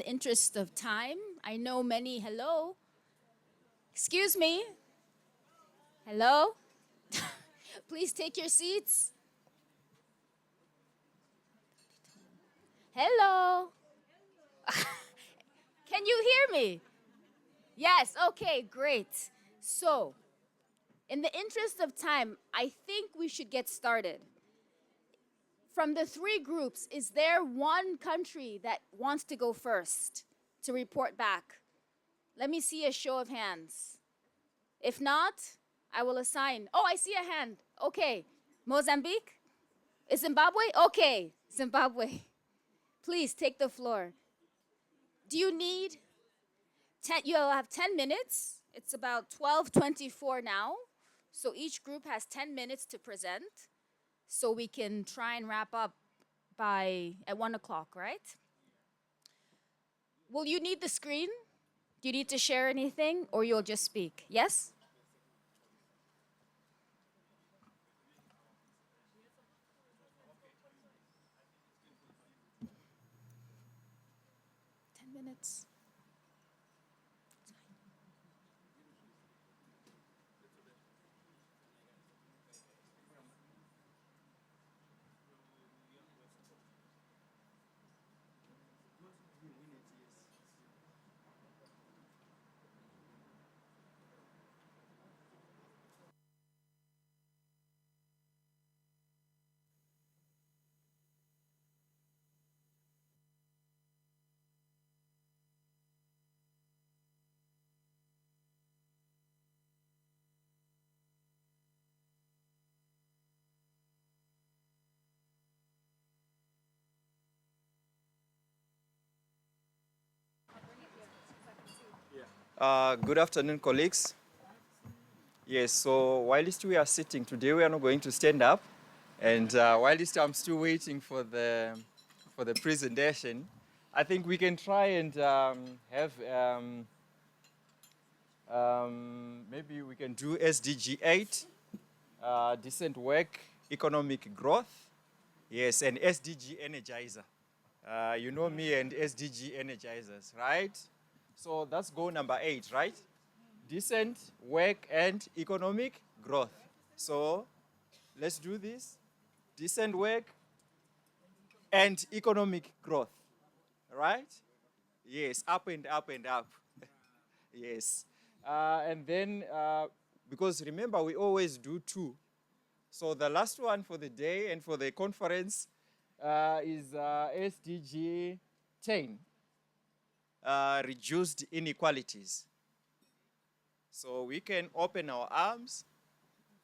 interest of time, I know many, hello? Excuse me? Hello? Please take your seats. Hello? Can you hear me? Yes, okay, great. So, in the interest of time, I think we should get started. From the three groups, is there one country that wants to go first to report back? Let me see a show of hands. If not, I will assign. Oh, I see a hand. Okay. Mozambique? Is Zimbabwe? Okay. Zimbabwe. Please take the floor. Do you need 10? You'll have 10 minutes. It's about 12:24 now. So each group has 10 minutes to present. So we can try and wrap up at 1 o'clock, right? Will you need the screen? Do you need to share anything, or you'll just speak? Yes? Minutes. Good afternoon, colleagues. Yes, so whilst we are sitting today, we are not going to stand up. And whilst I'm still waiting for the presentation, I think we can try and have, maybe we can do SDG 8, decent work, economic growth. Yes, and SDG Energizer. You know me and SDG Energizers, right? So that's goal number 8, right? Decent work and economic growth. So let's do this. Decent work and economic growth, right? Yes, up and up and up. Yes. And then, because remember, we always do 2. So the last one for the day and for the conference is SDG 10. Reduced inequalities. So we can open our arms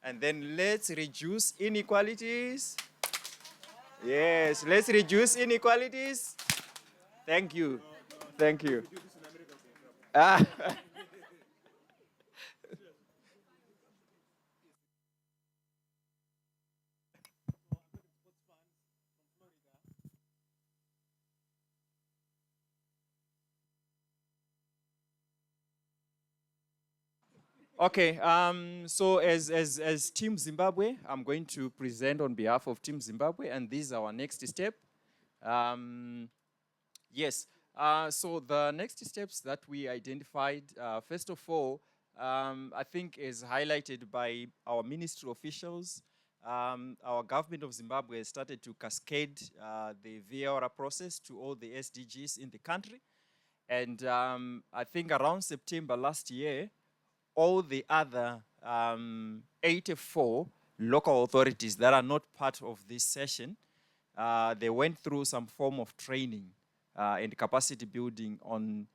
and then let's reduce inequalities. Yes, let's reduce inequalities. Thank you. Thank you. Okay, so as Team Zimbabwe, I'm going to present on behalf of Team Zimbabwe, and this is our next step. Yes, so the next steps that we identified, first of all, I think is highlighted by our ministry officials. Our government of Zimbabwe has started to cascade the VRA process to all the SDGs in the country. And I think around September last year, all the other 84 local authorities that are not part of this session, they went through some form of training and capacity building on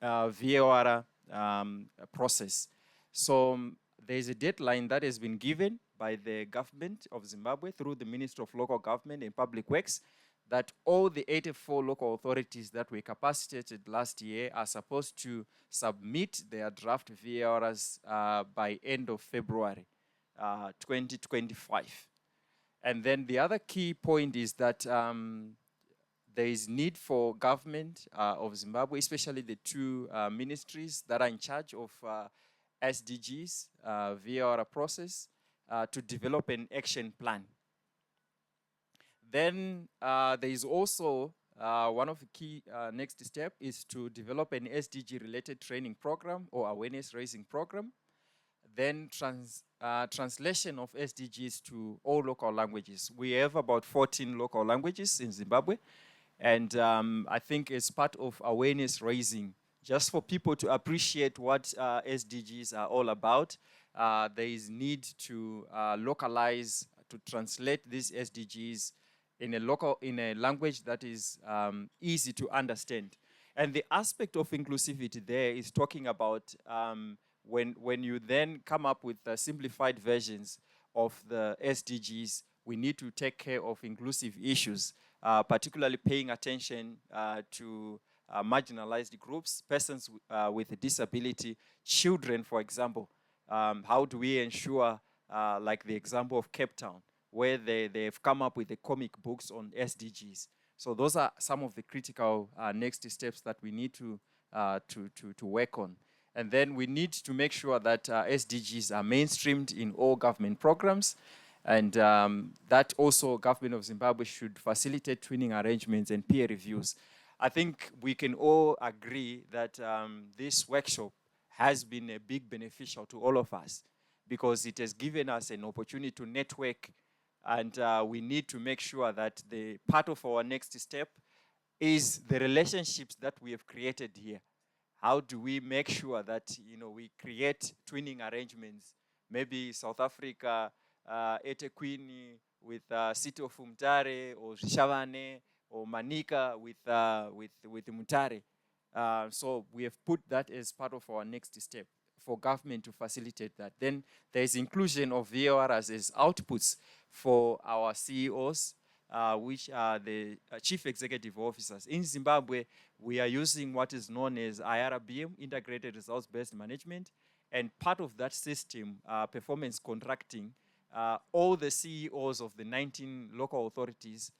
VOR process. So there's a deadline that has been given by the government of Zimbabwe through the Ministry of Local Government and Public Works that all the 84 local authorities that were capacitated last year are supposed to submit their draft VRs by end of February 2025. And then the other key point is that there is need for government of Zimbabwe, especially the 2 ministries that are in charge of SDGs, VRA process, to develop an action plan. Then there is also one of the key next step is to develop an SDG-related training program or awareness-raising program. Then translation of SDGs to all local languages. We have about 14 local languages in Zimbabwe. And I think as part of awareness raising, just for people to appreciate what SDGs are all about, there is need to localize, to translate these SDGs in a language that is easy to understand. And the aspect of inclusivity there is talking about when you then come up with simplified versions of the SDGs, we need to take care of inclusive issues, particularly paying attention to marginalized groups, persons with a disability, children, for example. How do we ensure, like the example of Cape Town, where they've come up with the comic books on SDGs. So those are some of the critical next steps that we need to work on. And then we need to make sure that SDGs are mainstreamed in all government programs, and that also government of Zimbabwe should facilitate twinning arrangements and peer reviews. I think we can all agree that this workshop has been a big beneficial to all of us, because it has given us an opportunity to network, and we need to make sure that the part of our next step is the relationships that we have created here. How do we make sure that we create twinning arrangements? Maybe South Africa, eThekwini with city of Umtare, or Shavane, or Manika with Mutare. So we have put that as part of our next step for government to facilitate that. Then there is inclusion of VORs as outputs for our CEOs, which are the chief executive officers. In Zimbabwe, we are using what is known as IRBM, Integrated Results-Based Management, and part of that system, performance contracting, all the CEOs of the 19 local authorities,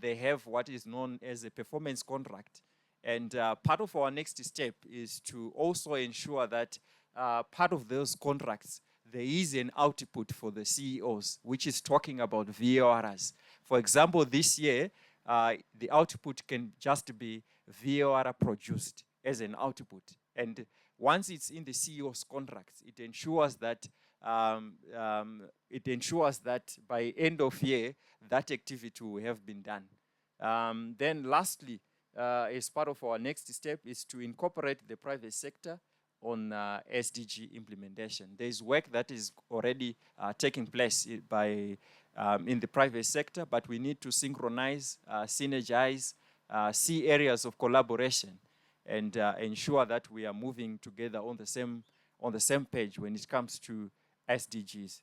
they have what is known as a performance contract. And part of our next step is to also ensure that part of those contracts, there is an output for the CEOs, which is talking about VORs. For example, this year, the output can just be VOR produced as an output. And once it's in the CEO's contracts, it ensures that by end of year, that activity will have been done. Then lastly, as part of our next step is to incorporate the private sector on SDG implementation. There is work that is already taking place in the private sector, but we need to synchronize, synergize, see areas of collaboration, and ensure that we are moving together on the same page when it comes to SDGs.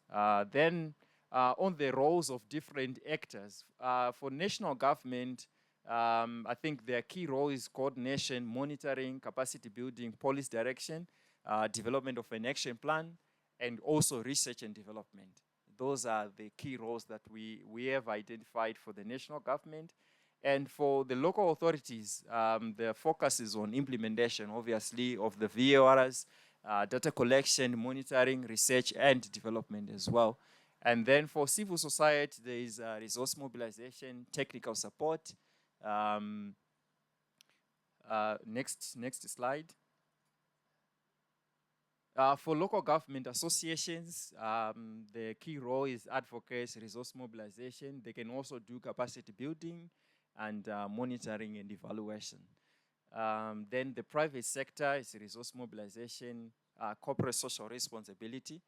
Then on the roles of different actors, for national government, I think their key role is coordination, monitoring, capacity building, policy direction, development of an action plan, and also research and development. Those are the key roles that we have identified for the national government. And for the local authorities, the focus is on implementation, obviously, of the VORs, data collection, monitoring, research, and development as well. And then for civil society, there is resource mobilization, technical support. Next slide. For local government associations, the key role is advocacy, resource mobilization. They can also do capacity building and monitoring and evaluation. Then the private sector is resource mobilization, corporate social responsibility.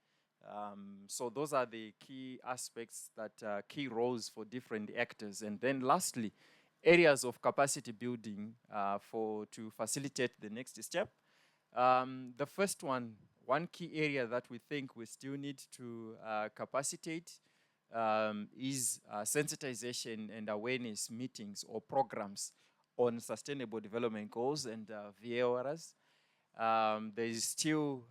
So those are the key aspects, key roles for different actors. And then lastly, areas of capacity building to facilitate the next step. The first one key area that we think we still need to capacitate is sensitization and awareness meetings or programs on sustainable development goals and VORs. There is still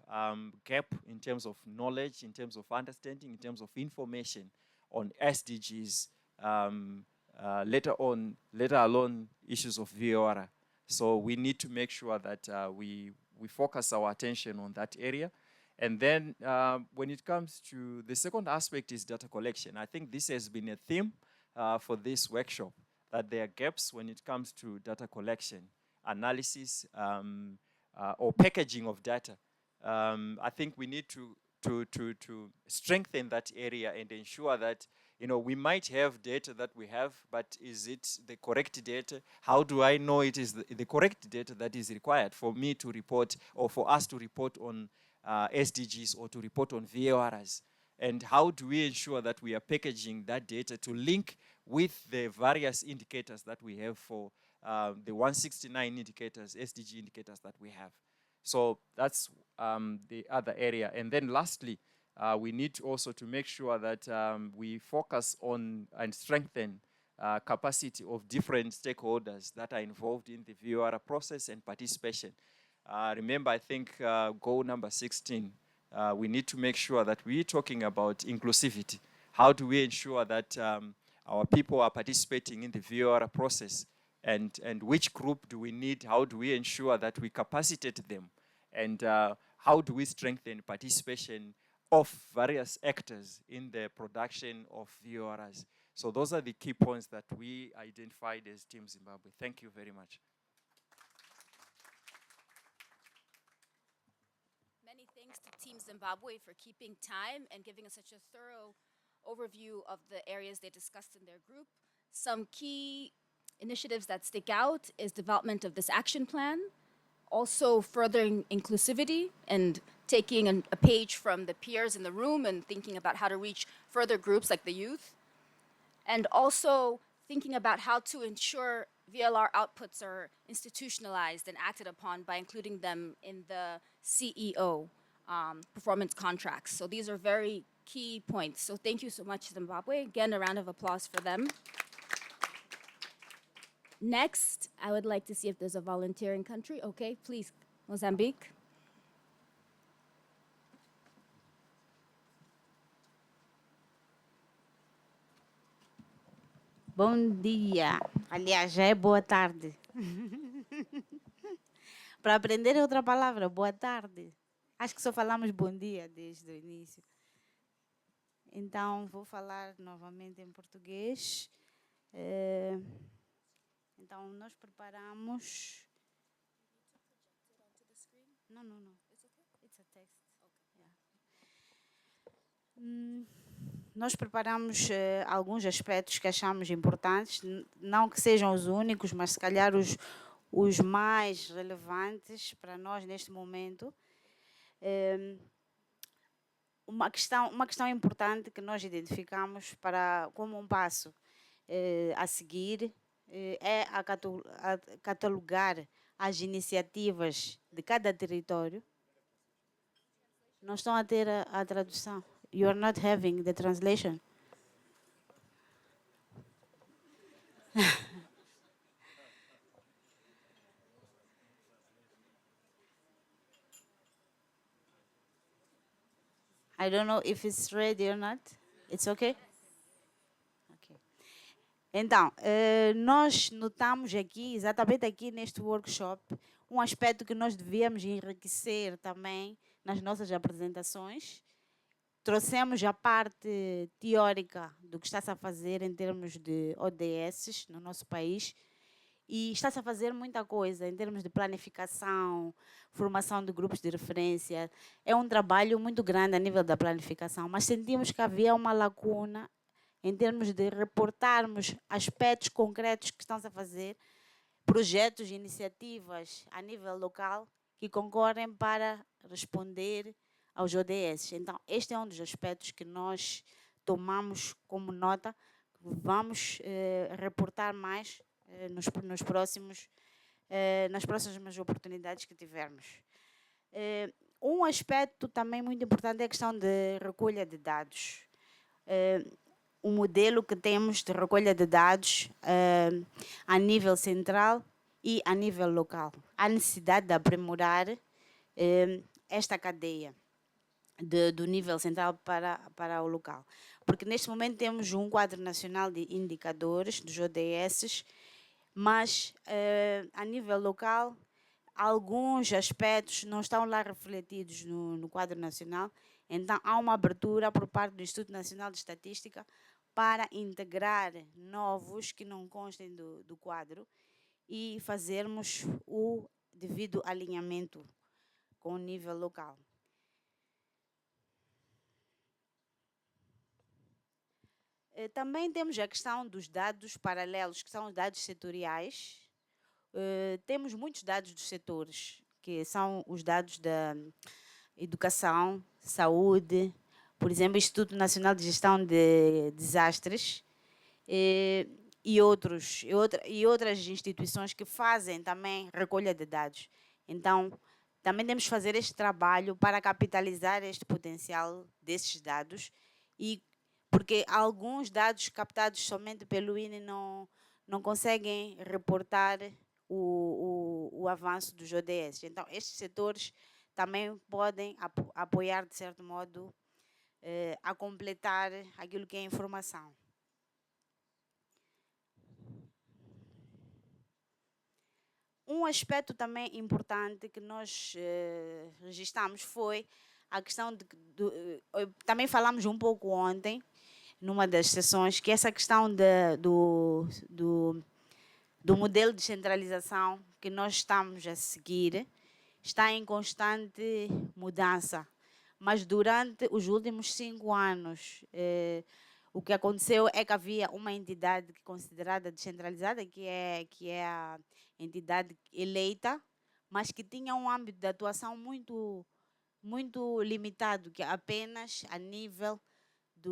gap in terms of knowledge, in terms of understanding, in terms of information on SDGs, later alone issues of VOR. So we need to make sure that we focus our attention on that area. And then when it comes to the second aspect is data collection. I think this has been a theme for this workshop. that there are gaps when it comes to data collection, analysis, or packaging of data. I think we need to strengthen that area and ensure that, we might have data that we have, but is it the correct data? How do I know it is the correct data that is required for me to report, or for us to report on SDGs, or to report on VORs? And how do we ensure that we are packaging that data to link with the various indicators that we have for the 169 indicators, SDG indicators that we have? So that's the other area. And then lastly, we need also to make sure that we focus on and strengthen capacity of different stakeholders that are involved in the VOR process and participation. Remember, I think goal number 16, we need to make sure that we're talking about inclusivity. How do we ensure that our people are participating in the VOR process? And which group do we need? How do we ensure that we capacitate them? And how do we strengthen participation of various actors in the production of VORs? So those are the key points that we identified as Team Zimbabwe. Thank you very much. Many thanks to Team Zimbabwe for keeping time and giving us such a thorough overview of the areas they discussed in their group. Some key initiatives that stick out is development of this action plan, also furthering inclusivity and taking a page from the peers in the room and thinking about how to reach further groups like the youth, and also thinking about how to ensure VLR outputs are institutionalized and acted upon by including them in the CEO performance contracts. So these are very key points. So thank you so much, Zimbabwe. Again, a round of applause for them. Next, I would like to see if there's a volunteering country. Okay, please, Mozambique. Bom dia. Aliás, já é boa tarde. Para aprender outra palavra, boa tarde. Acho que só falamos bom dia desde o início. Então, vou falar novamente em português. Então, nós preparamos... Não. It's a text. Yeah. Nós preparamos alguns aspectos que achamos importantes, não que sejam os únicos, mas se calhar os mais relevantes para nós neste momento. Uma questão importante que nós identificamos como um passo a seguir é a catalogar as iniciativas de cada território. Não estão a ter a tradução. You are not having the translation. I don't know if it's ready or not. It's okay? Okay. Então, nós notamos aqui, exatamente aqui neste workshop, um aspecto que nós devíamos enriquecer também nas nossas apresentações. Trouxemos a parte teórica do que está-se a fazer em termos de ODS no nosso país e está-se a fazer muita coisa em termos de planificação, formação de grupos de referência. É um trabalho muito grande a nível da planificação, mas sentimos que havia uma lacuna em termos de reportarmos aspectos concretos que estão-se a fazer, projetos e iniciativas a nível local que concorrem para responder aos ODS. Então, este é um dos aspectos que nós tomamos como nota, vamos reportar mais nas próximas oportunidades que tivermos. Um aspecto também muito importante é a questão de recolha de dados. O modelo que temos de recolha de dados a nível central e a nível local. Há necessidade de aprimorar esta cadeia do nível central para o local. Porque neste momento temos um quadro nacional de indicadores dos ODS, mas a nível local alguns aspectos não estão lá refletidos no quadro nacional. Então há uma abertura por parte do Instituto Nacional de Estatística para integrar novos que não constem do quadro e fazermos o devido alinhamento com o nível local. Também temos a questão dos dados paralelos, que são os dados setoriais. Temos muitos dados dos setores, que são os dados da educação, saúde, por exemplo, Instituto Nacional de Gestão de Desastres, e outras instituições que fazem também recolha de dados. Então, também temos que fazer este trabalho para capitalizar este potencial desses dados, e porque alguns dados captados somente pelo INE não conseguem reportar o avanço dos ODS. Então, estes setores também podem apoiar, de certo modo, a completar aquilo que é informação. Um aspecto também importante que nós registramos foi a questão também falamos um pouco ontem, numa das sessões, que essa questão do modelo de descentralização que nós estamos a seguir está em constante mudança. Mas durante os últimos 5 anos, o que aconteceu é que havia uma entidade considerada descentralizada, que é a entidade eleita, mas que tinha um âmbito de atuação muito limitado, que é apenas a nível de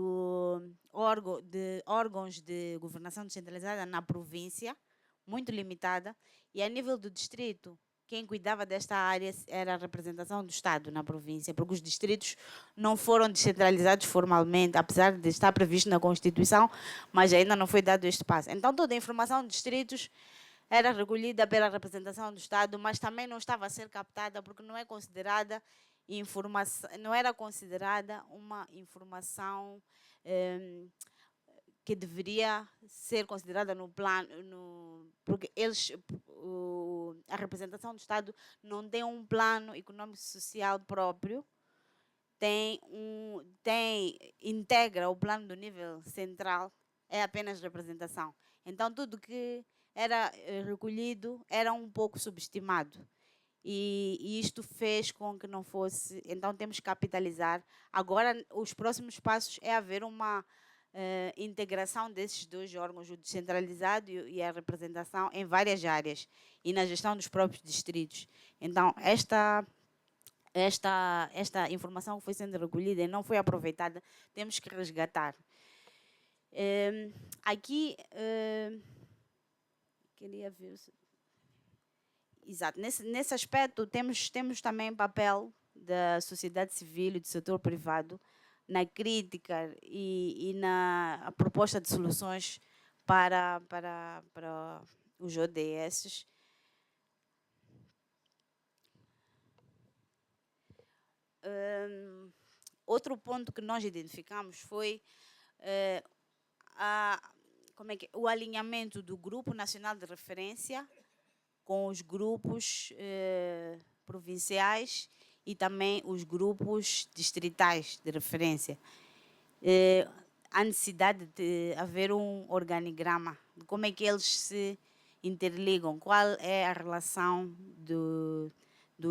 órgãos de governação descentralizada na província, muito limitada, e a nível do distrito, quem cuidava desta área era a representação do Estado na província, porque os distritos não foram descentralizados formalmente, apesar de estar previsto na Constituição, mas ainda não foi dado este passo. Então, toda a informação dos distritos era recolhida pela representação do Estado, mas também não estava a ser captada porque não é considerada não era considerada uma informação que deveria ser considerada no plano, porque a representação do Estado não tem um plano econômico social próprio, integra o plano do nível central, é apenas representação. Então, tudo que era recolhido era um pouco subestimado. E isto fez com que não fosse. Então, temos que capitalizar. Agora, os próximos passos é haver uma integração desses dois órgãos, o descentralizado e a representação, em várias áreas e na gestão dos próprios distritos. Então, esta informação que foi sendo recolhida e não foi aproveitada, temos que resgatar. Aqui, queria ver. Exato. Nesse aspecto, temos também papel da sociedade civil e do setor privado na crítica e na proposta de soluções para os ODS. Outro ponto que nós identificamos foi o alinhamento do Grupo Nacional de Referência com os grupos provinciais e também os grupos distritais de referência. A necessidade de haver um organigrama, de como é que eles se interligam, qual é a relação do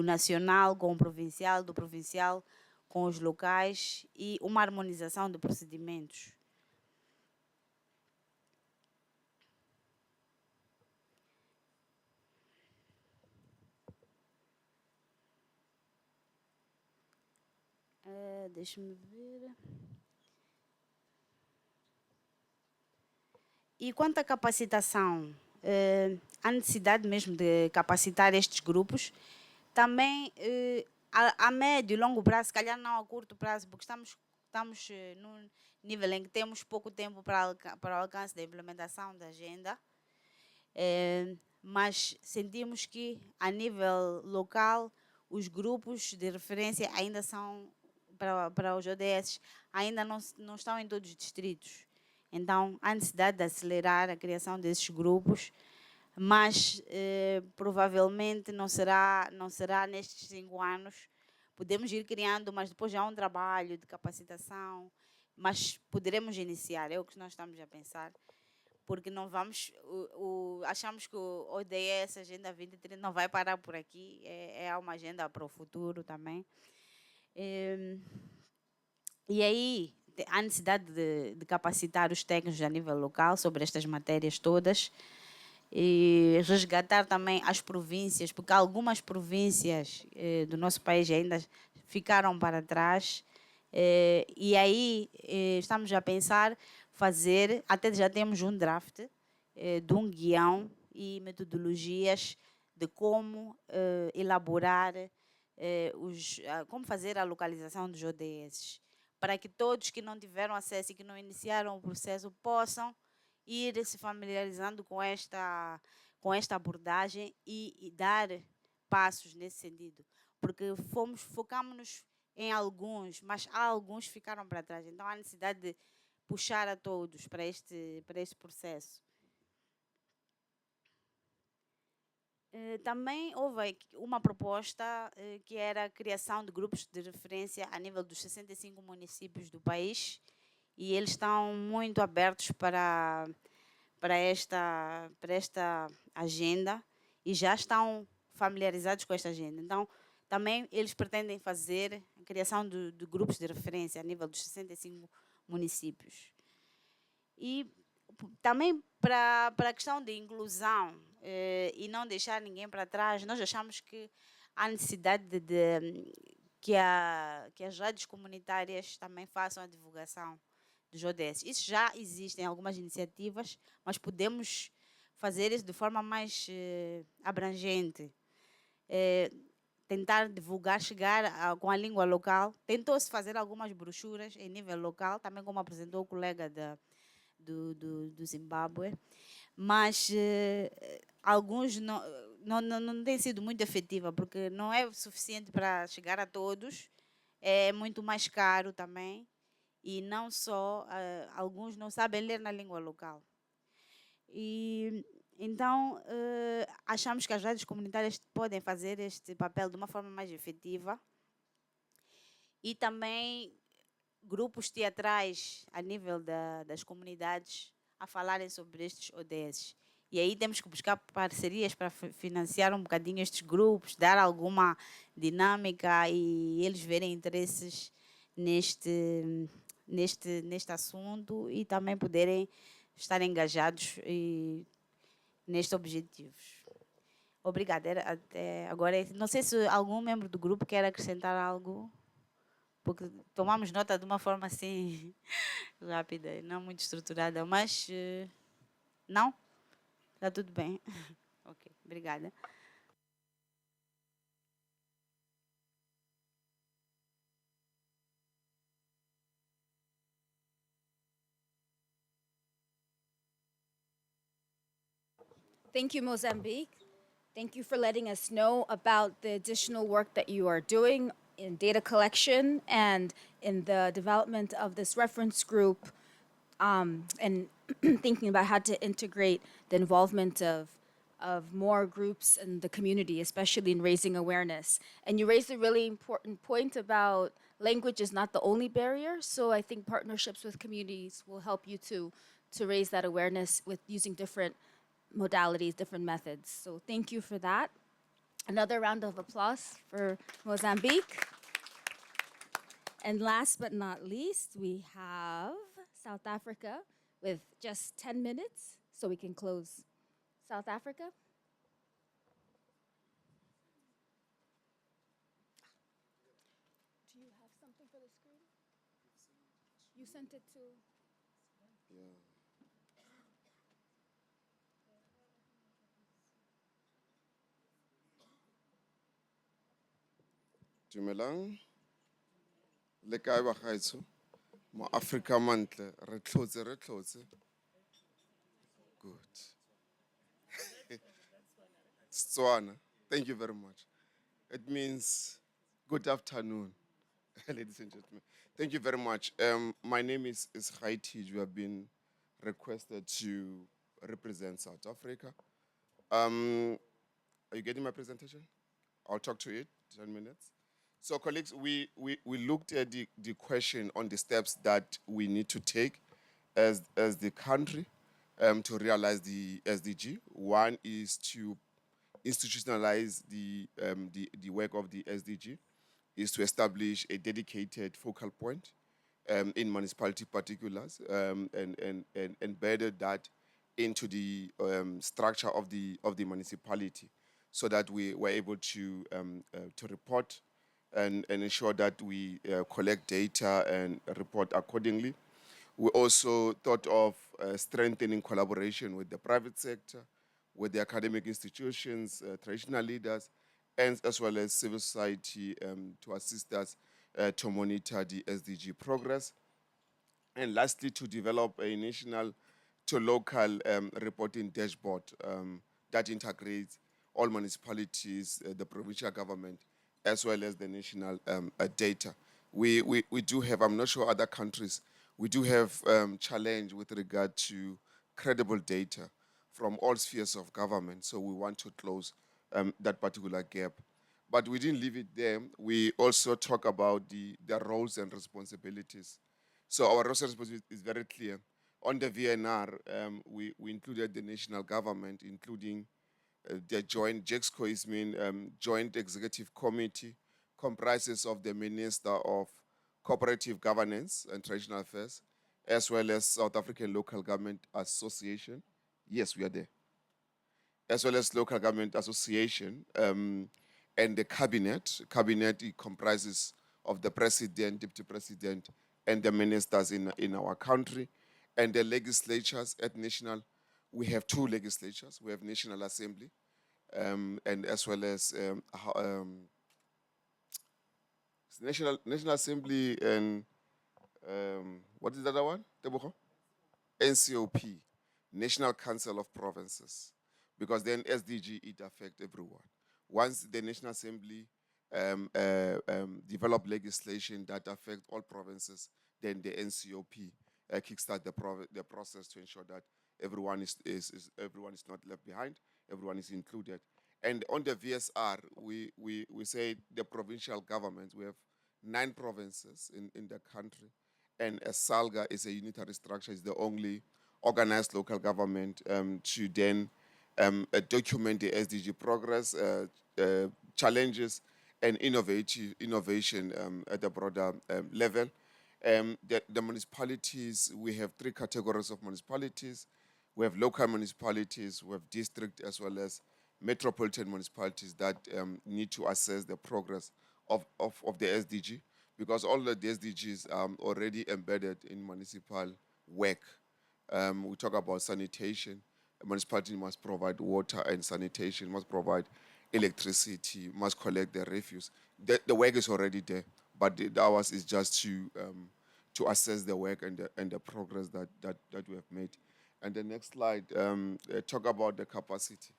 nacional com o provincial, do provincial com os locais, e uma harmonização de procedimentos. Deixa-me ver. E quanto à capacitação, a necessidade mesmo de capacitar estes grupos, também a médio e longo prazo, se calhar não a curto prazo, porque estamos num nível em que temos pouco tempo para o alcance da implementação da agenda, mas sentimos que a nível local os grupos de referência ainda são, para os ODS, ainda não estão em todos os distritos. Então, há necessidade de acelerar a criação desses grupos, mas provavelmente não será nestes 5 anos. Podemos ir criando, mas depois já há um trabalho de capacitação mas poderemos iniciar, é o que nós estamos a pensar, porque não vamos, achamos que o ODS, Agenda 2030, não vai parar por aqui, é uma agenda para o futuro também. E aí há necessidade de capacitar os técnicos a nível local sobre estas matérias todas e resgatar também as províncias, porque algumas províncias do nosso país ainda ficaram para trás. E aí estamos a pensar fazer, até já temos um draft de um guião e metodologias de como elaborar, como fazer a localização dos ODS, para que todos que não tiveram acesso e que não iniciaram o processo possam ir se familiarizando com esta abordagem e dar passos nesse sentido. Porque focamos-nos em alguns, mas há alguns que ficaram para trás. Então há necessidade de puxar a todos para este processo. Também houve uma proposta que era a criação de grupos de referência a nível dos 65 municípios do país, e eles estão muito abertos para esta agenda e já estão familiarizados com esta agenda. Então, também eles pretendem fazer a criação de grupos de referência a nível dos 65 municípios. E também para a questão de inclusão e não deixar ninguém para trás, nós achamos que há necessidade que as rádios comunitárias também façam a divulgação dos ODS. Isso já existe em algumas iniciativas, mas podemos fazer isso de forma mais abrangente. Tentar divulgar, chegar com a língua local. Tentou-se fazer algumas brochuras em nível local, também como apresentou o colega do Zimbabwe, mas alguns não têm sido muito efetiva, porque não é suficiente para chegar a todos, é muito mais caro também, e não só, alguns não sabem ler na língua local. E então achamos que as rádios comunitárias podem fazer este papel de uma forma mais efetiva, e também grupos teatrais a nível das comunidades a falarem sobre estes ODS. E aí temos que buscar parcerias para financiar um bocadinho estes grupos, dar alguma dinâmica e eles verem interesses neste assunto e também poderem estar engajados nestes objetivos. Obrigada. Até agora, não sei se algum membro do grupo quer acrescentar algo, porque tomamos nota de uma forma assim rápida, não muito estruturada, mas não? Está tudo bem. Ok, obrigada. Thank you, Mozambique. Thank you for letting us know about the additional work that you are doing in data collection and in the development of this reference group, and thinking about how to integrate the involvement of more groups in the community, especially in raising awareness. And you raised a really important point about language is not the only barrier. So I think partnerships with communities will help you to raise that awareness with using different modalities, different methods. So thank you for that. Another round of applause for Mozambique. And last but not least, we have South Africa with just 10 minutes so we can close. South Africa. Do you have something for the screen? You sent it to... Yeah. Dumelang. Le kae bagaetsho? Mo Afrika mantle re tlotse. Good. Setswana. Thank you very much. It means good afternoon, ladies and gentlemen. Thank you very much. My name is Haiti. You have been requested to represent South Africa. Are you getting my presentation? I'll talk to it, 10 minutes. So, colleagues, we looked at the question on the steps that we need to take as the country to realize the SDG. One is to institutionalize the work of the SDG, is to establish a dedicated focal point in municipality particulars and embedded that into the structure of the municipality so that we were able to report and ensure that we collect data and report accordingly. We also thought of strengthening collaboration with the private sector, with the academic institutions, traditional leaders, and as well as civil society to assist us to monitor the SDG progress. And lastly, to develop a national to local reporting dashboard that integrates all municipalities, the provincial government, as well as the national data. We do have, I'm not sure other countries, we do have challenge with regard to credible data from all spheres of government. So we want to close that particular gap. But we didn't leave it there. We also talk about the roles and responsibilities. So our roles and responsibility is very clear. On the VNR, we included the national government, including the joint JEXCO is Joint Executive Committee, comprises of the Minister of Cooperative Governance and Traditional Affairs, as well as South African Local Government Association. Yes, we are there. As well as Local Government Association, and the cabinet. Cabinet it comprises of the president, deputy president, and the ministers in our country, and the legislatures at national. We have two legislatures. We have National Assembly, and as well as National Assembly and what is the other one? Tebogo? NCOP, National Council of Provinces, because then SDG it affects everyone. Once the National Assembly develop legislation that affect all provinces, then the NCOP kickstart the process to ensure that everyone everyone is not left behind, everyone is included. And on the VSR, we say the provincial governments, we have 9 provinces in the country, and as SALGA is a unitary structure, is the only organized local government to then document the SDG progress, challenges, and innovation at a broader level. The municipalities, we have 3 categories of municipalities. We have local municipalities, we have district, as well as metropolitan municipalities that need to assess the progress of the SDG, because all of the SDGs are already embedded in municipal work. We talk about sanitation. A municipality must provide water and sanitation, must provide electricity, must collect the refuse. The work is already there, but ours is just to assess the work and the progress that we have made. And the next slide, talk about the capacity.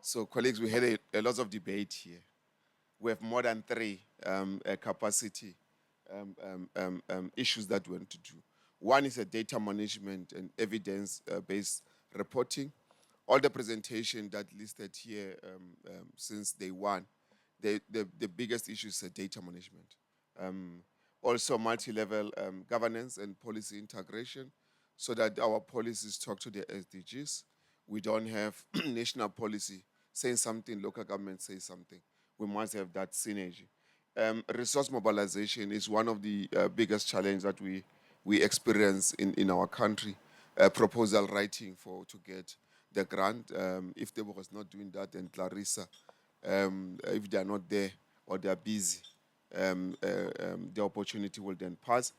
So, colleagues, we had a lot of debate here. We have more than 3 capacity issues that we want to do. One is a data management and evidence-based reporting. All the presentation that listed here since day one, the biggest issue is data management. Also multi-level governance and policy integration so that our policies talk to the SDGs. We don't have national policy saying something, local government say something. We must have that synergy. Resource mobilization is one of the biggest challenges that we experience in our country. Proposal writing to get the grant. If they was not doing that, then Clarissa, if they are not there or they are busy, the opportunity will then pass.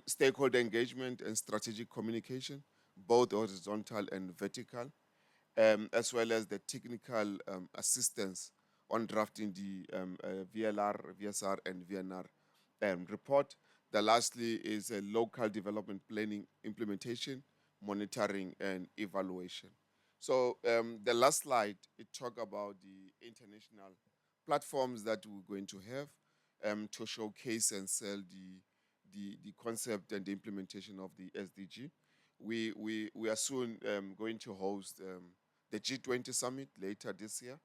Stakeholder engagement and strategic communication, both horizontal and vertical, as well as the technical assistance on drafting the VLR, VSR, and VNR report. The lastly is a local development planning implementation, monitoring, and evaluation. So the last slide, it talk about the international platforms that we're going to have to showcase and sell the concept and the implementation of the SDG. We are soon going to host the G20 summit later this year.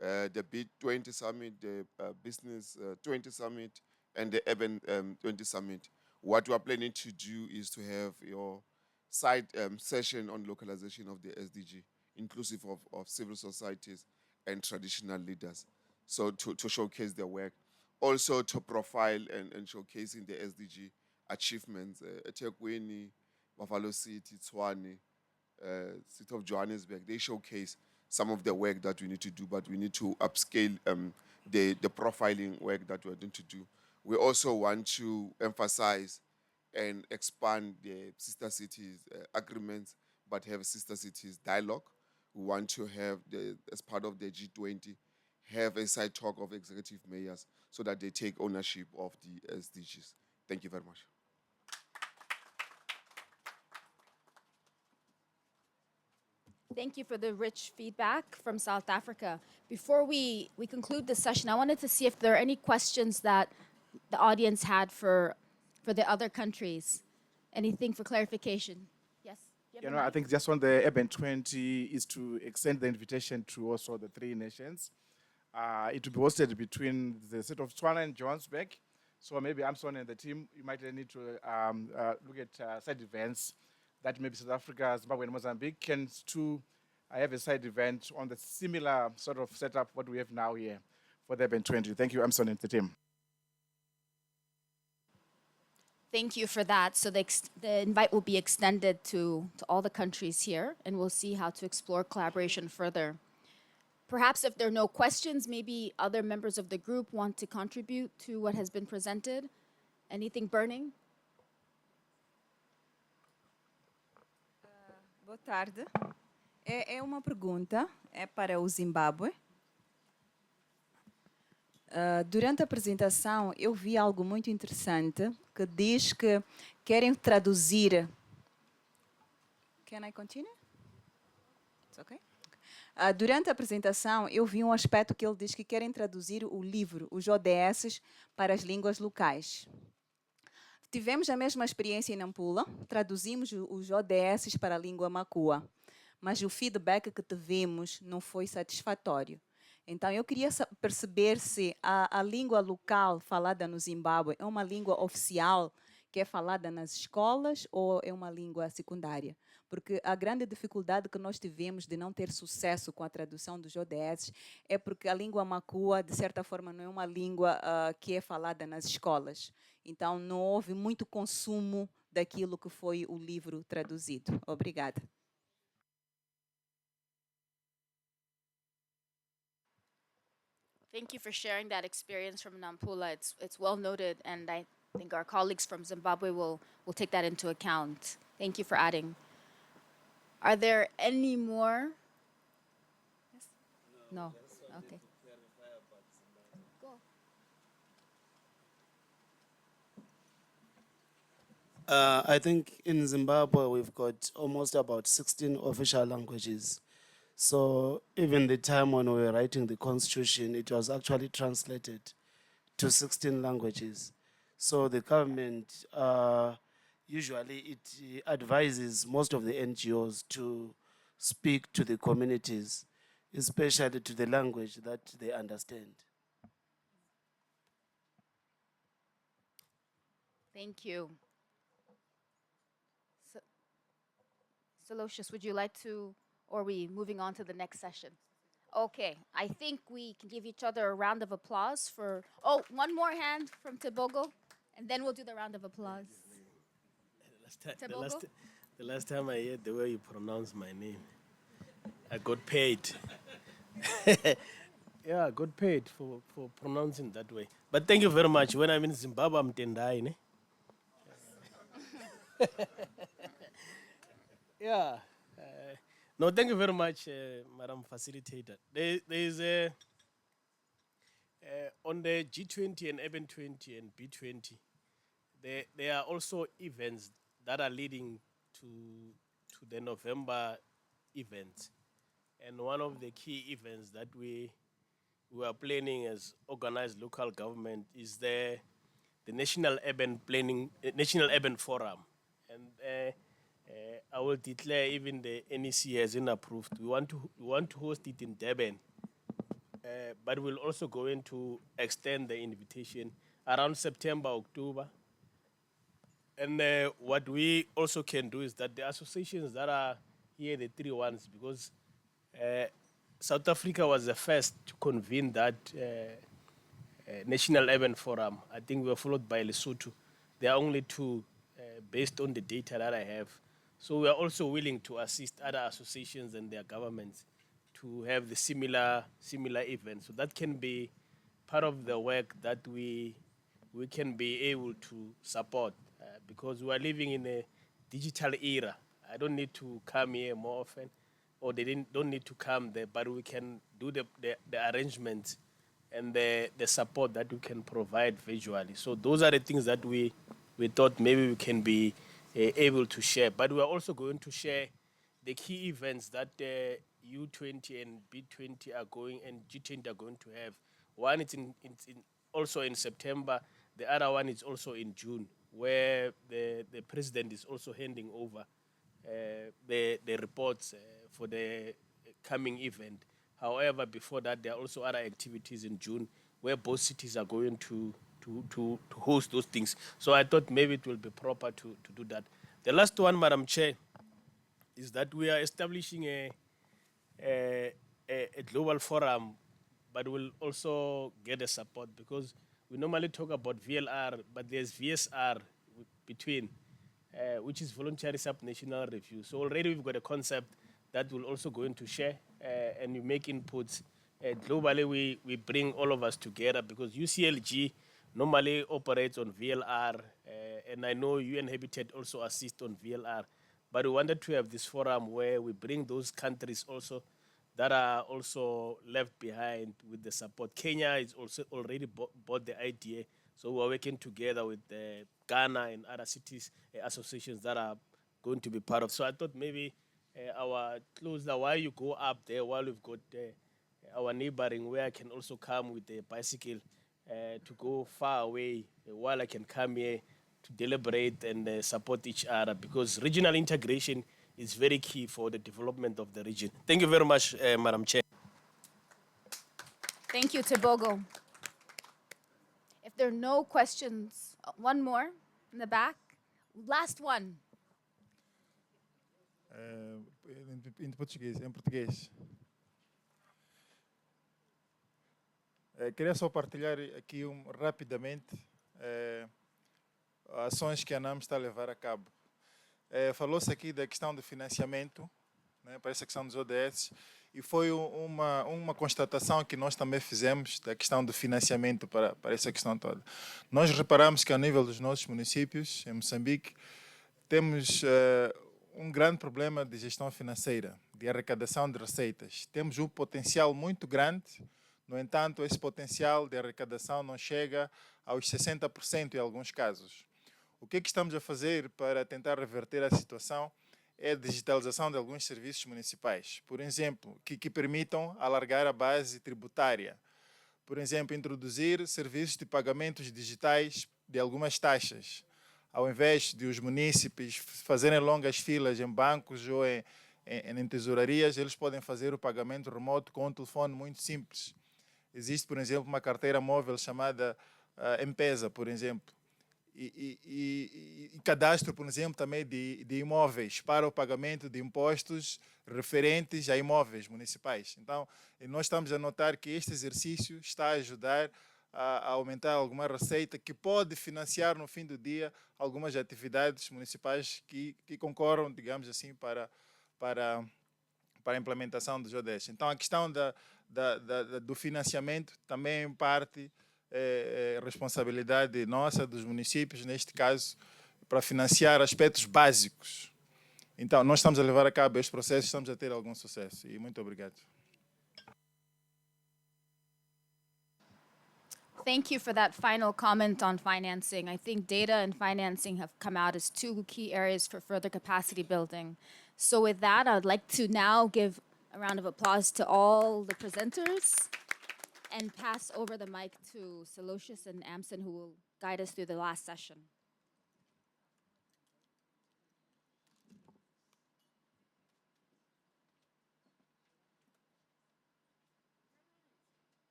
the B20 Summit, the Business 20 Summit, and the Urban 20 Summit. What we are planning to do is to have your side session on localization of the SDG, inclusive of civil societies and traditional leaders. So to showcase their work, also to profile and showcasing the SDG achievements. eThekwini, Buffalo City, Tshwane, City of Johannesburg, they showcase some of the work that we need to do, but we need to upscale the profiling work that we're going to do. We also want to emphasize and expand the sister cities agreements, but have sister cities dialogue. We want to have, as part of the G20, have a side talk of executive mayors so that they take ownership of the SDGs. Thank you very much. Thank you for the rich feedback from South Africa. Before we conclude this session, I wanted to see if there are any questions that the audience had for the other countries. Anything for clarification? Yes? You know, I think just on the Urban 20 is to extend the invitation to also the three nations. It will be hosted between the state of Tshwane and Johannesburg. So maybe Amson and the team, you might need to look at side events that maybe South Africa, Zimbabwe, and Mozambique can to have a side event on the similar sort of setup what we have now here for the Urban 20. Thank you, Amson and the team. Thank you for that. So the invite will be extended to all the countries here, and we'll see how to explore collaboration further. Perhaps if there are no questions, maybe other members of the group want to contribute to what has been presented. Anything burning? Boa tarde. É uma pergunta, é para o Zimbábue. Durante a apresentação, eu vi algo muito interessante que diz que querem traduzir. Can I continue? It's okay? Durante a apresentação, eu vi um aspecto que ele diz que querem traduzir o livro, os ODS, para as línguas locais. Tivemos a mesma experiência em Nampula, traduzimos os ODS para a língua macua, mas o feedback que tivemos não foi satisfatório. Então, eu queria perceber se a língua local falada no Zimbábue é uma língua oficial que é falada nas escolas ou é uma língua secundária. Porque a grande dificuldade que nós tivemos de não ter sucesso com a tradução dos ODS é porque a língua macua, de certa forma, não é uma língua que é falada nas escolas. Então, não houve muito consumo daquilo que foi o livro traduzido. Obrigada. Thank you for sharing that experience from Nampula. It's well noted, and I think our colleagues from Zimbabwe will take that into account. Thank you for adding. Are there any more? Yes? No. Okay. Go. I think in Zimbabwe we've got almost about 16 official languages. So even the time when we were writing the constitution, it was actually translated to 16 languages. So the government usually it advises most of the NGOs to speak to the communities, especially to the language that they understand. Thank you. Solocius, would you like to, or are we moving on to the next session? Okay, I think we can give each other a round of applause for, one more hand from Tebogo, and then we'll do the round of applause. The last time I heard the way you pronounce my name, I got paid. Yeah, I got paid for pronouncing that way. But thank you very much. When I'm in Zimbabwe, I'm Tendai. Ne? Yeah. No, thank you very much, Madam Facilitator. There is on the G20 and Urban 20 and B20, there are also events that are leading to the November event. And one of the key events that we are planning as organized local government is the National Urban Forum. And I will declare even the NEC hasn't approved. We want to host it in Durban but we're also going to extend the invitation around September, October. And what we also can do is that the associations that are here, the three ones, because South Africa was the first to convene that National Urban Forum. I think we were followed by Lesotho. There are only two based on the data that I have. So we are also willing to assist other associations and their governments to have the similar events. So that can be part of the work that we can be able to support because we are living in a digital era. I don't need to come here more often, or they don't need to come there, but we can do the arrangements and the support that we can provide visually. So those are the things that we thought maybe we can be able to share. But we are also going to share the key events that U20 and B20 are going and G20 are going to have. One is also in September. The other one is also in June, where the president is also handing over the reports for the coming event. However, before that, there are also other activities in June where both cities are going to host those things. So I thought maybe it will be proper to do that. The last one, Madam Chair, is that we are establishing a global forum, but we'll also get a support because we normally talk about VLR, but there's VSR between, which is voluntary subnational review. So already we've got a concept that we'll also go into share and we make inputs. Globally, we bring all of us together because UCLG normally operates on VLR, and I know UN Habitat also assists on VLR. But we wanted to have this forum where we bring those countries also that are also left behind with the support. Kenya is also already bought the idea, so we're working together with Ghana and other cities associations that are going to be part of. So I thought maybe our closer, while you go up there, while we've got our neighboring, where I can also come with a bicycle to go far away, while I can come here to deliberate and support each other, because regional integration is very key for the development of the region. Thank you very much, Madam Chair. Thank you, Tebogo. If there are no questions, one more in the back. Last one. Em português. Queria só partilhar aqui rapidamente ações que a ANAM está a levar a cabo. Falou-se aqui da questão do financiamento, né, para essa questão dos ODS, e foi uma constatação que nós também fizemos da questão do financiamento para essa questão toda. Nós reparamos que, ao nível dos nossos municípios, em Moçambique, temos um grande problema de gestão financeira, de arrecadação de receitas. Temos um potencial muito grande, no entanto, esse potencial de arrecadação não chega aos 60% em alguns casos. O que estamos a fazer para tentar reverter a situação é a digitalização de alguns serviços municipais. Por exemplo, que permitam alargar a base tributária. Por exemplo, introduzir serviços de pagamentos digitais de algumas taxas. Ao invés de os munícipes fazerem longas filas em bancos ou em tesourarias, eles podem fazer o pagamento remoto com um telefone muito simples. Existe, por exemplo, uma carteira móvel chamada M-Pesa, por exemplo. E cadastro, por exemplo, também de imóveis para o pagamento de impostos referentes a imóveis municipais. Então, nós estamos a notar que este exercício está a ajudar a aumentar alguma receita que pode financiar no fim do dia algumas atividades municipais que concorram, digamos assim, para a implementação dos ODS. Então, a questão do financiamento também, em parte, é responsabilidade nossa, dos municípios, neste caso, para financiar aspectos básicos. Então, nós estamos a levar a cabo este processo, estamos a ter algum sucesso. E muito obrigado. Thank you for that final comment on financing. I think data and financing have come out as two key areas for further capacity building. So with that, I'd like to now give a round of applause to all the presenters and pass over the mic to Salocious and Amson, who will guide us through the last session.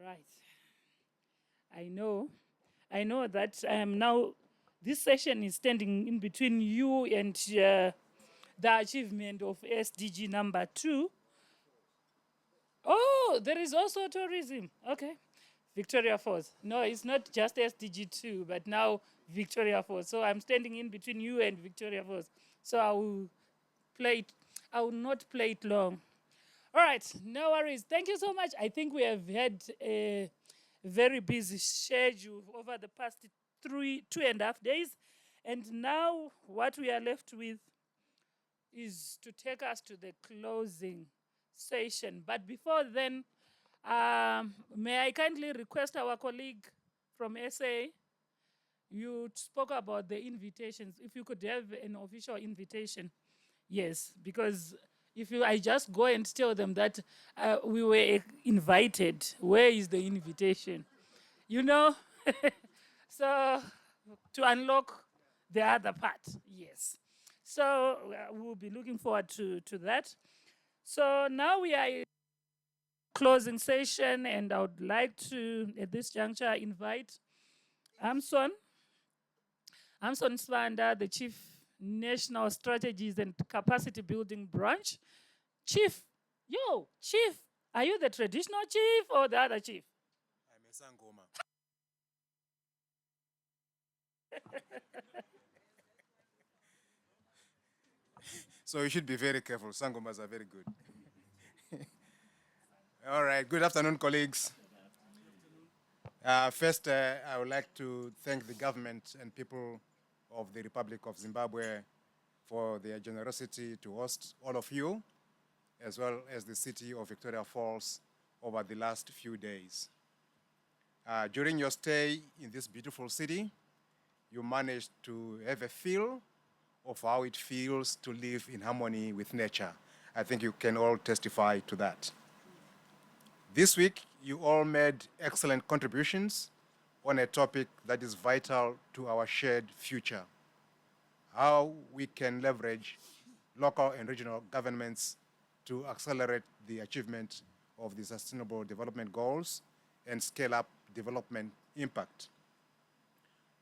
Right. I know. I know that I am now, this session is standing in between you and the achievement of SDG number 2. Oh, there is also tourism. Okay. Victoria Falls. No, it's not just SDG 2, but now Victoria Falls. So I'm standing in between you and Victoria Falls. So I will play it. I will not play it long. All right, no worries. Thank you so much. I think we have had a very busy schedule over the past 2.5 days. And now what we are left with is to take us to the closing session. But before then, may I kindly request our colleague from SA, you spoke about the invitations. If you could have an official invitation. Yes, because if I just go and tell them that we were invited, where is the invitation? You know? So to unlock the other part, yes. So we'll be looking forward to that. So now we are in closing session, and I would like to, at this juncture, invite Amson Swanda, the Chief National Strategies and Capacity Building Branch. Chief, Chief, are you the traditional chief or the other chief? I'm a Sangoma. So you should be very careful. Sangomas are very good. All right. Good afternoon, colleagues. First, I would like to thank the government and people of the Republic of Zimbabwe for their generosity to host all of you, as well as the city of Victoria Falls over the last few days. During your stay in this beautiful city, you managed to have a feel of how it feels to live in harmony with nature. I think you can all testify to that. This week, you all made excellent contributions on a topic that is vital to our shared future: how we can leverage local and regional governments to accelerate the achievement of the Sustainable Development Goals and scale up development impact.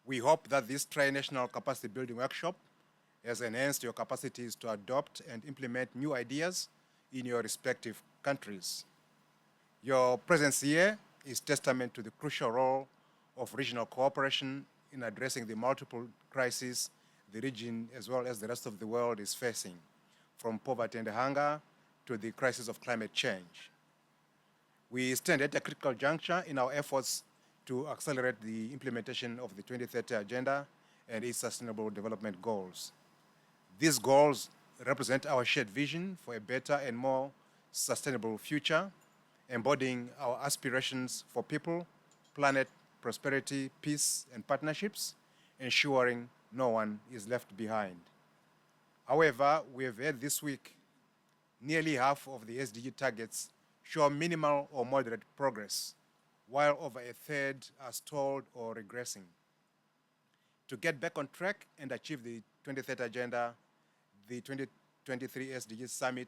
We hope that this Trinational Capacity Building Workshop has enhanced your capacities to adopt and implement new ideas in your respective countries. Your presence here is testament to the crucial role of regional cooperation in addressing the multiple crises the region as well as the rest of the world is facing, from poverty and hunger to the crisis of climate change. We stand at a critical juncture in our efforts to accelerate the implementation of the 2030 Agenda and its Sustainable Development Goals. These goals represent our shared vision for a better and more sustainable future, embodying our aspirations for people, planet, prosperity, peace, and partnerships, ensuring no one is left behind. However, we have heard this week nearly half of the SDG targets show minimal or moderate progress, while over a third are stalled or regressing. To get back on track and achieve the 2030 Agenda, the 2023 SDGs Summit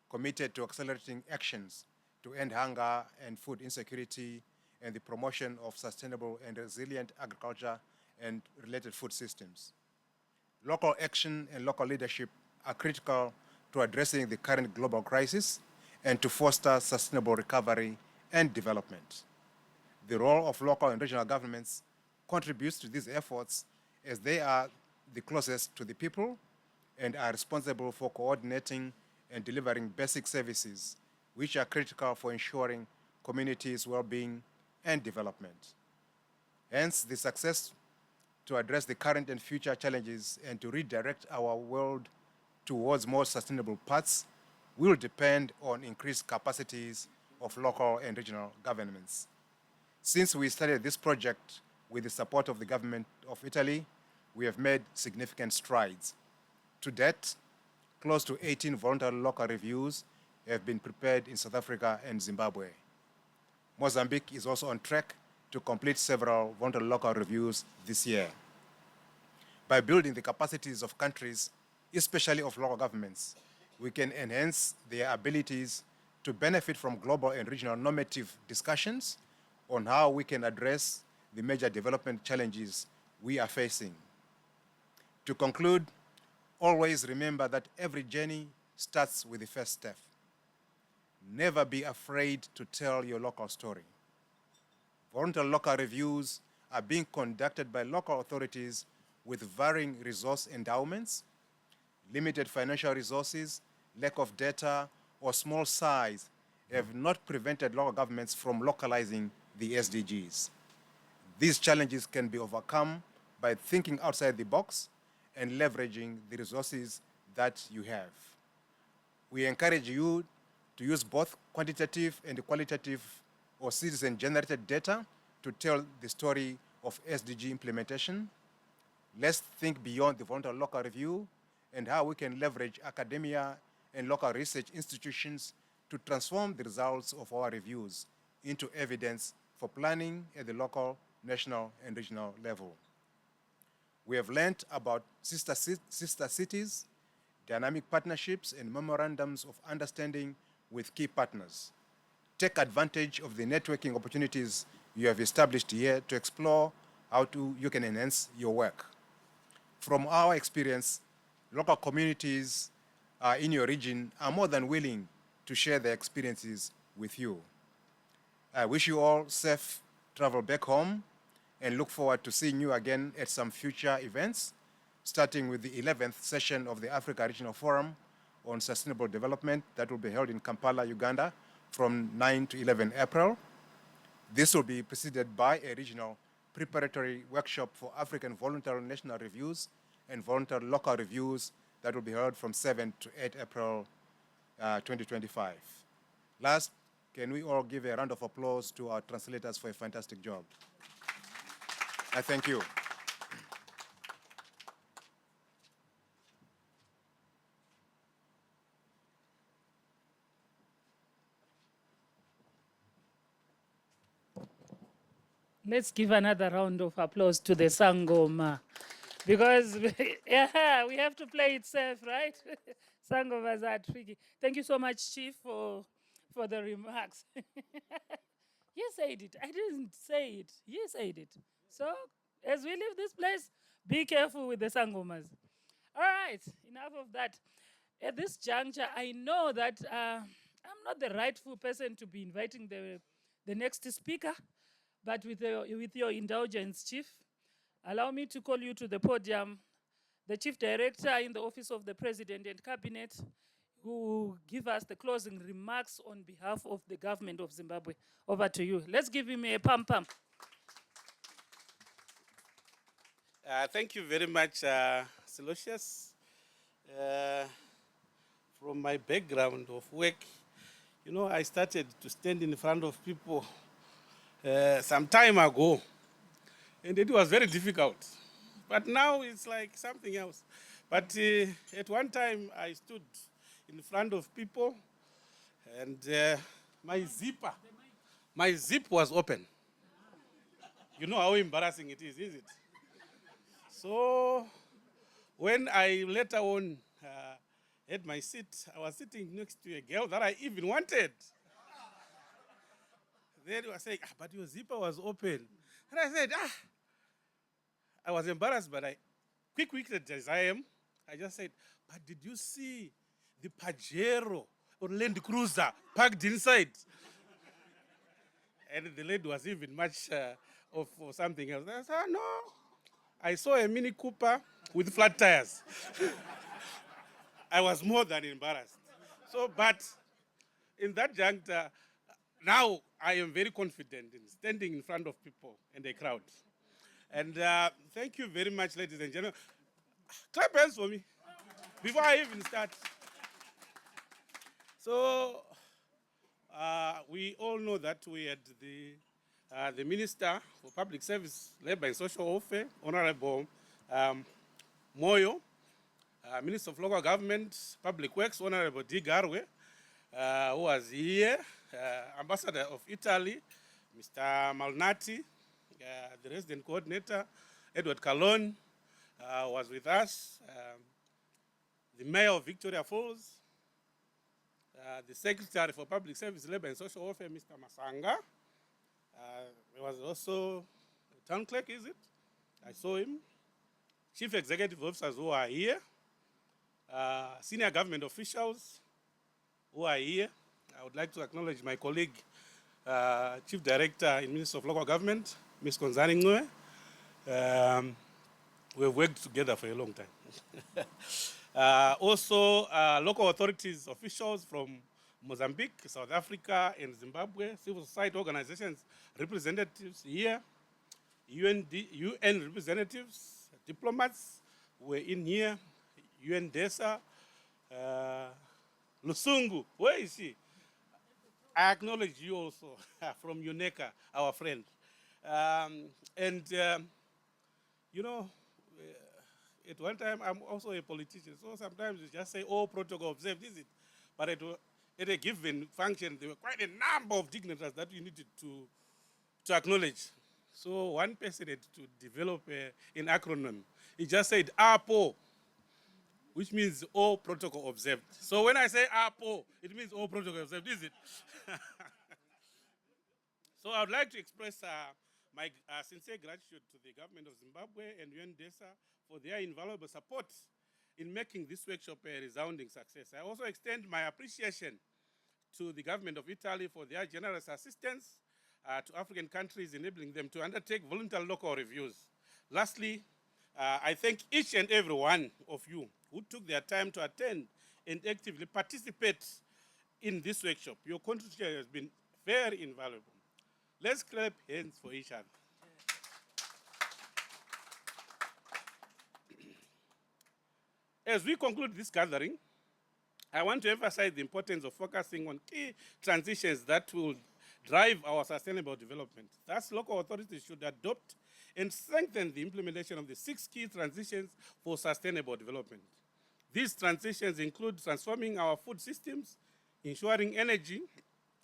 committed to accelerating actions to end hunger and food insecurity and the promotion of sustainable and resilient agriculture and related food systems. Local action and local leadership are critical to addressing the current global crisis and to foster sustainable recovery and development. The role of local and regional governments contributes to these efforts as they are the closest to the people and are responsible for coordinating and delivering basic services which are critical for ensuring communities' well-being and development. Hence, the success to address the current and future challenges and to redirect our world towards more sustainable paths will depend on increased capacities of local and regional governments. Since we started this project with the support of the government of Italy, we have made significant strides. To date, close to 18 voluntary local reviews have been prepared in South Africa and Zimbabwe. Mozambique is also on track to complete several voluntary local reviews this year. By building the capacities of countries, especially of local governments, we can enhance their abilities to benefit from global and regional normative discussions on how we can address the major development challenges we are facing. To conclude, always remember that every journey starts with the first step. Never be afraid to tell your local story. Voluntary local reviews are being conducted by local authorities with varying resource endowments, limited financial resources, lack of data, or small size have not prevented local governments from localizing the SDGs. These challenges can be overcome by thinking outside the box and leveraging the resources that you have. We encourage you to use both quantitative and qualitative or citizen-generated data to tell the story of SDG implementation. Let's think beyond the voluntary local review and how we can leverage academia and local research institutions to transform the results of our reviews into evidence for planning at the local, national, and regional level. We have learned about sister cities, dynamic partnerships, and memorandums of understanding with key partners. Take advantage of the networking opportunities you have established here to explore how you can enhance your work. From our experience, local communities in your region are more than willing to share their experiences with you. I wish you all safe travel back home and look forward to seeing you again at some future events, starting with the 11th session of the Africa Regional Forum on Sustainable Development that will be held in Kampala, Uganda from 9 to 11 April. This will be preceded by a regional preparatory workshop for African voluntary national reviews and voluntary local reviews that will be held from 7 to 8 April 2025. Last, can we all give a round of applause to our translators for a fantastic job? I thank you. Let's give another round of applause to the Sangoma. Because yeah, we have to play it safe, right? Sangomas are tricky. Thank you so much, Chief, for the remarks. You said it. I didn't say it. You said it. So as we leave this place, be careful with the Sangomas. All right, enough of that. At this juncture, I know that I'm not the rightful person to be inviting the next speaker, but with your indulgence, Chief, allow me to call you to the podium, the Chief Director in the Office of the President and Cabinet, who will give us the closing remarks on behalf of the government of Zimbabwe. Over to you. Let's give him a pam-pam. Thank you very much, Silosius. From my background of work, you know, I started to stand in front of people some time ago, and it was very difficult. But now it's like something else. But at one time, I stood in front of people, and my zip was open. You know how embarrassing it is it? So when I later on had my seat, I was sitting next to a girl that I even wanted. Then they were saying, but your zipper was open. And I said, I was embarrassed, but quick-witted as I am, I just said, but did you see the Pajero or Land Cruiser parked inside? And the lady was even much of something else. I said, no. I saw a Mini Cooper with flat tires. I was more than embarrassed. So, but in that juncture, now I am very confident in standing in front of people and a crowd. And thank you very much, ladies and gentlemen. Clap hands for me before I even start. So we all know that we had the Minister for Public Service, Labor and Social Welfare, Honorable Moyo, Minister of Local Government, Public Works, Honorable D. Garwe, who was here, Ambassador of Italy, Mr. Malnati, the resident coordinator, Edward Calon, was with us, the Mayor of Victoria Falls, the Secretary for Public Service, Labor and Social Welfare, Mr. Masanga, There was also town clerk, is it? I saw him. Chief executive officers who are here. Senior government officials who are here. I would like to acknowledge my colleague, Chief Director in Ministry of Local Government, Ms. Konzani Ngwe. We've worked together for a long time. Also, local authorities, officials from Mozambique, South Africa, and Zimbabwe, civil society organizations, representatives here, UN representatives, diplomats were in here, UN DESA, Lusungu, where is he? I acknowledge you also from UNECA, our friend. You know, at one time, I'm also a politician, so sometimes you just say, oh, protocol observed, is it? But at a given function, there were quite a number of dignitaries that you needed to acknowledge. So one person had to develop an acronym. He just said APO, which means all protocol observed. So when I say APO, it means all protocol observed, is it? So I would like to express my sincere gratitude to the government of Zimbabwe and UNDESA for their invaluable support in making this workshop a resounding success. I also extend my appreciation to the government of Italy for their generous assistance to African countries, enabling them to undertake voluntary local reviews. Lastly, I thank each and every one of you who took their time to attend and actively participate in this workshop. Your contribution has been very invaluable. Let's clap hands for each other. As we conclude this gathering, I want to emphasize the importance of focusing on key transitions that will drive our sustainable development. Thus, local authorities should adopt and strengthen the implementation of the 6 key transitions for sustainable development. These transitions include transforming our food systems, ensuring energy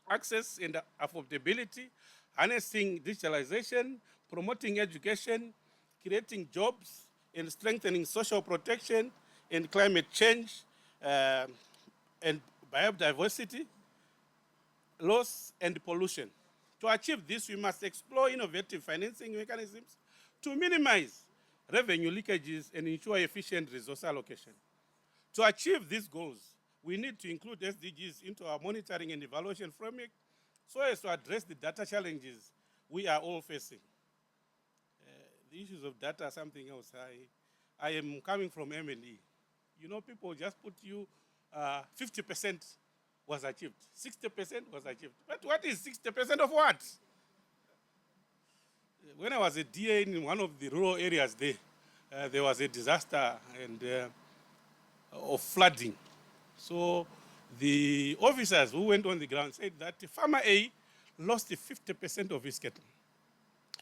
access and affordability, harnessing digitalization, promoting education, creating jobs, and strengthening social protection and climate change, and biodiversity, loss, and pollution. To achieve this, we must explore innovative financing mechanisms to minimize revenue leakages and ensure efficient resource allocation. To achieve these goals, we need to include SDGs into our monitoring and evaluation framework so as to address the data challenges we are all facing. The issues of data are something else. I am coming from M&E. You know, people just put you 50% was achieved, 60% was achieved. But what is 60% of what? When I was a DA in one of the rural areas there was a disaster of flooding. So the officers who went on the ground said that farmer A lost 50% of his cattle,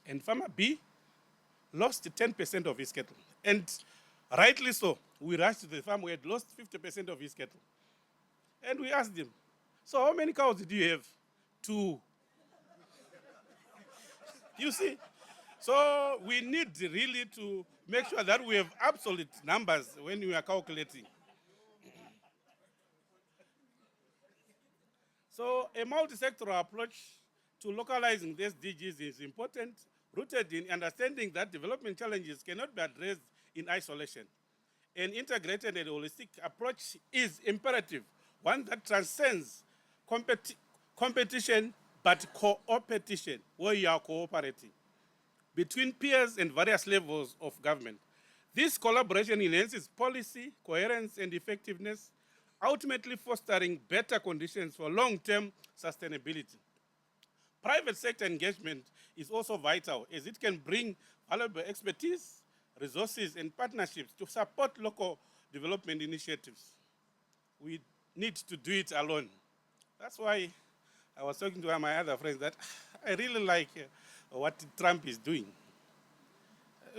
and farmer B lost 10% of his cattle. And rightly so, we rushed to the farm who had lost 50% of his cattle. And we asked him, so how many cows do you have? 2. You see? So we need really to make sure that we have absolute numbers when we are calculating. So a multi-sectoral approach to localizing the SDGs is important, rooted in understanding that development challenges cannot be addressed in isolation. An integrated and holistic approach is imperative, one that transcends competition but co-opetition, where you are cooperating between peers and various levels of government. This collaboration enhances policy, coherence, and effectiveness, ultimately fostering better conditions for long-term sustainability. Private sector engagement is also vital as it can bring valuable expertise, resources, and partnerships to support local development initiatives. We need to do it alone. That's why I was talking to my other friends that I really like what Trump is doing.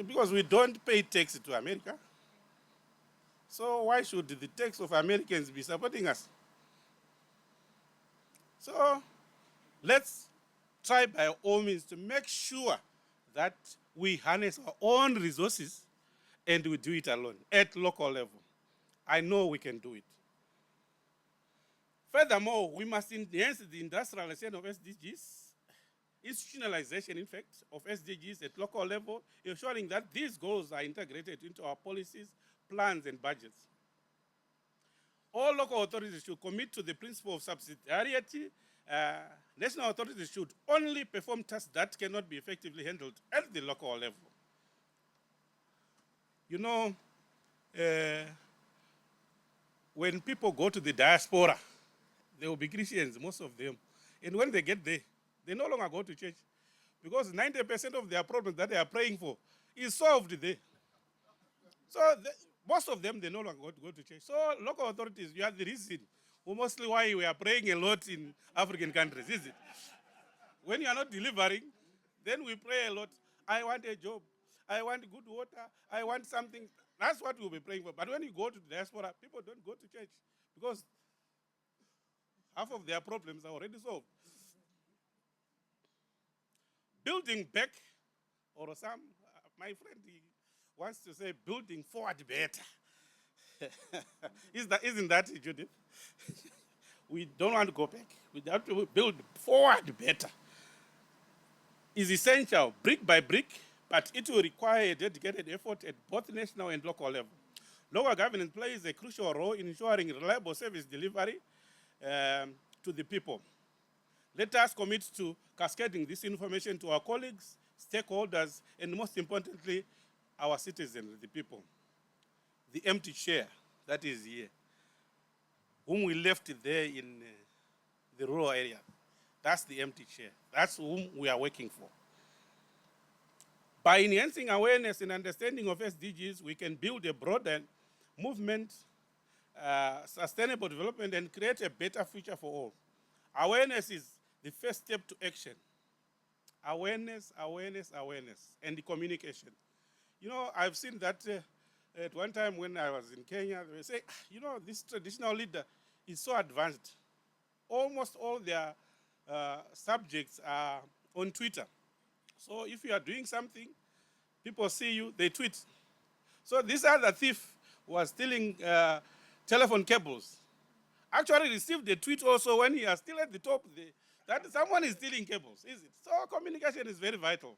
Because we don't pay tax to America. So why should the tax of Americans be supporting us? So let's try by all means to make sure that we harness our own resources and we do it alone at local level. I know we can do it. Furthermore, we must enhance the industrialization of SDGs institutionalization, in fact, of SDGs at local level, ensuring that these goals are integrated into our policies, plans, and budgets. All local authorities should commit to the principle of subsidiarity. National authorities should only perform tasks that cannot be effectively handled at the local level. You know, when people go to the diaspora, they will be Christians, most of them. And when they get there, they no longer go to church because 90% of their problems that they are praying for is solved there. So most of them, they no longer go to church. So local authorities, you are the reason mostly why we are praying a lot in African countries, is it? When you are not delivering, then we pray a lot. I want a job. I want good water. I want something. That's what we'll be praying for. But when you go to the diaspora, people don't go to church because half of their problems are already solved. Building back, or some, my friend, he wants to say building forward better. Isn't that, Judith? We don't want to go back. We have to build forward better. Is essential, brick by brick, but it will require a dedicated effort at both national and local level. Local government plays a crucial role in ensuring reliable service delivery to the people. Let us commit to cascading this information to our colleagues, stakeholders, and most importantly, our citizens, the people. The empty chair that is here, whom we left there in the rural area, that's the empty chair. That's whom we are working for. By enhancing awareness and understanding of SDGs, we can build a broader movement, sustainable development, and create a better future for all. Awareness is the first step to action. Awareness, awareness, awareness, and the communication. You know, I've seen that at one time when I was in Kenya, they say, you know, this traditional leader is so advanced. Almost all their subjects are on Twitter. So if you are doing something, people see you, they tweet. So this other thief was stealing telephone cables. Actually received a tweet also when he is still at the top, that someone is stealing cables, is it? So communication is very vital.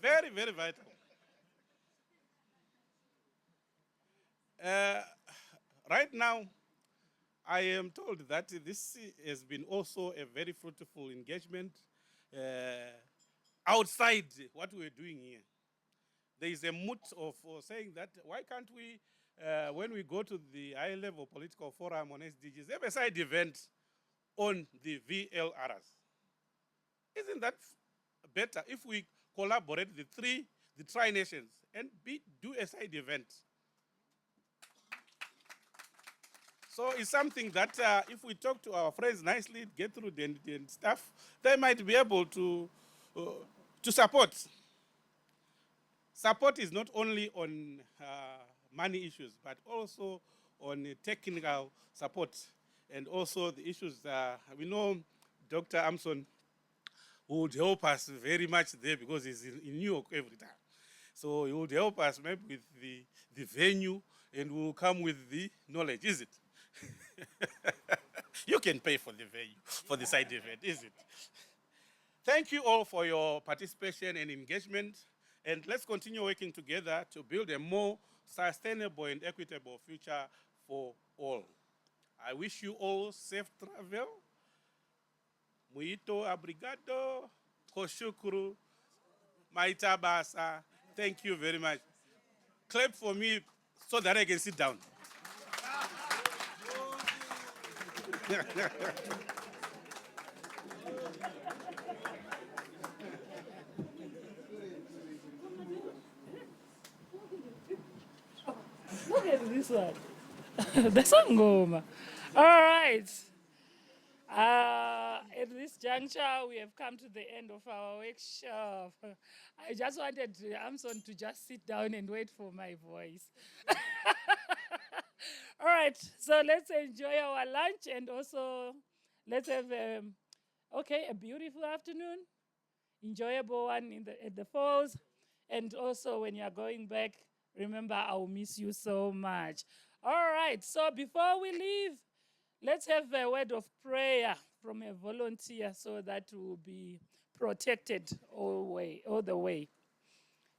Very, very vital. Right now, I am told that this has been also a very fruitful engagement outside what we're doing here. There is a mood of saying that why can't we, when we go to the high-level political forum on SDGs, have a side event on the VLRs? Isn't that better if we collaborate the tri-nations and do a side event? So it's something that if we talk to our friends nicely, get through the stuff, they might be able to support. Support is not only on money issues, but also on technical support and also the issues. We know Dr. Amson would help us very much there because he's in New York every time. So he would help us maybe with the venue and we'll come with the knowledge, is it? You can pay for the venue, for the side event, is it? Thank you all for your participation and engagement. And let's continue working together to build a more sustainable and equitable future for all. I wish you all safe travel. Muito obrigado. Koshukuru. Maitabasa. Thank you very much. Clap for me so that I can sit down. Look at this one. The Sangoma. All right. At this juncture, we have come to the end of our workshop. I just wanted Amson to just sit down and wait for my voice. All right, so let's enjoy our lunch and also let's have a beautiful afternoon, enjoyable one at the falls. And also when you're going back, remember, I'll miss you so much. All right, so before we leave, let's have a word of prayer from a volunteer so that we'll be protected all the way.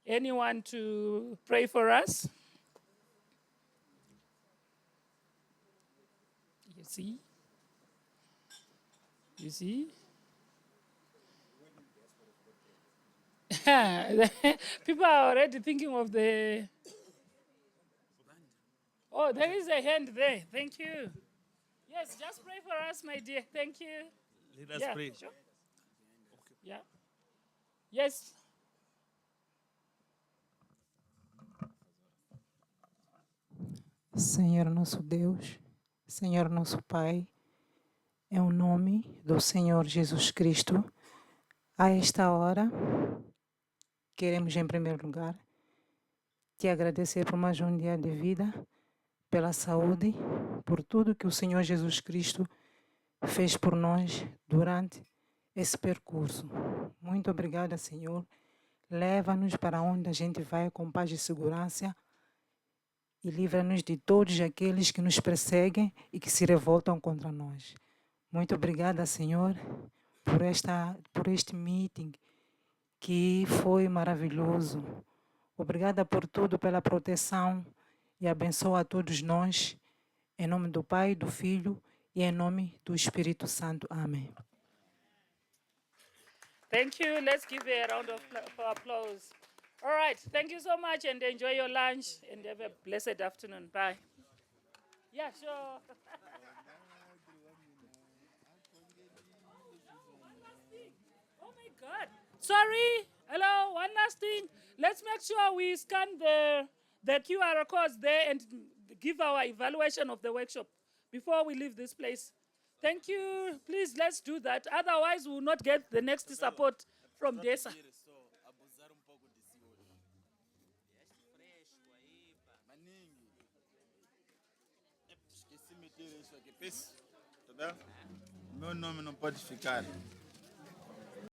Anyone to pray for us? You see? You see? People are already thinking of the... Oh, there is a hand there. Thank you. Yes, just pray for us, my dear. Thank you. Let us Yeah, pray. sure. Yeah. Yes. Senhor nosso Deus, Senhor nosso Pai, é o nome do Senhor Jesus Cristo. A esta hora, queremos em primeiro lugar te agradecer por mais um dia de vida, pela saúde, por tudo que o Senhor Jesus Cristo fez por nós durante esse percurso. Muito obrigada, Senhor. Leva-nos para onde a gente vai com paz e segurança e livra-nos de todos aqueles que nos perseguem e que se revoltam contra nós. Muito obrigada, Senhor, por este meeting que foi maravilhoso. Obrigada por tudo, pela proteção e abençoa a todos nós. Em nome do Pai, do Filho e em nome do Espírito Santo. Amém. Thank you. Let's give a round of applause. All right. Thank you so much and enjoy your lunch and have a blessed afternoon. Bye. Yeah, sure. Oh my God. Sorry. Hello. One last thing. Let's make sure we scan the QR codes there and give our evaluation of the workshop before we leave this place. Thank you. Please, let's do that. Otherwise, we will not get the next support from DESA. Meu nome não pode ficar.